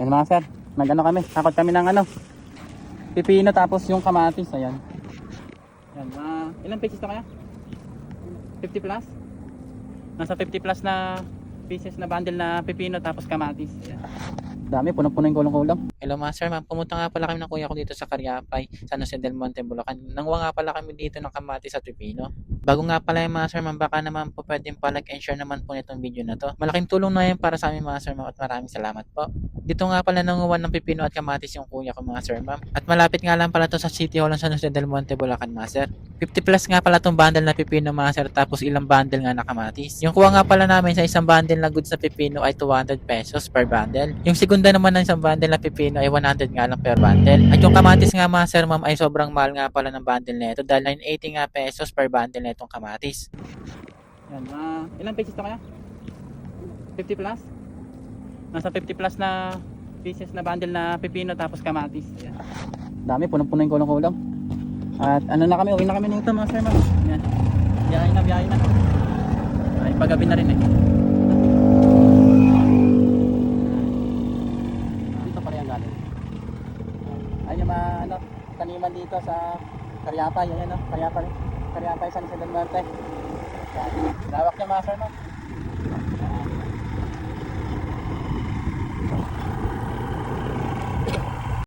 Yan mga sir, nag-ano kami, takot kami ng ano, pipino tapos yung kamatis, ayan. Yan, ilang pieces na kaya? 50 plus? Nasa 50 plus na pieces na bundle na pipino tapos kamatis. Ayan. Dami, punong-puno yung kulong-kulong. Hello master, ma'am. Pumunta nga pala kami ng kuya ko dito sa Cariapay, San Jose del Monte, Bulacan. Nanguha nga pala kami dito ng kamatis at pipino. Bago nga pala yung master, ma'am, baka naman po pwedeng pa-like and share naman po nitong video na to. Malaking tulong na yan para sa amin master, ma'am, at maraming salamat po. Dito nga pala nanguha ng pipino at kamatis yung kuya ko master, ma'am. At malapit nga lang pala to sa City Hall ng San Jose del Monte, Bulacan master. 50 plus nga pala tong bundle na pipino master, tapos ilang bundle nga na kamatis. Yung kuha nga pala namin sa isang bundle na goods na pipino ay 200 pesos per bundle. Yung segunda naman ng isang bundle na pipino ay 100 nga lang per bundle. At yung kamatis nga master, ma'am, ay sobrang mahal nga pala ng bundle nito dahil 980 nga pesos per bundle na itong kamatis. Yan, ilang pieces na kaya? 50 plus? Nasa 50 plus na pieces na bundle na pipino tapos kamatis. Yan. Dami, punong-puno yung kulong-kulong. At ano na kami, uwi na kami nito mga sir, ma'am. Yan. Biyahe na. Ay, paggabi na rin eh. Dito pa rin ang galing. Ay, yung mga ano, taniman dito sa Cariapay, ayan o, Cariapay, San Jose del Monte. Lawak niya mga sir, ma'am.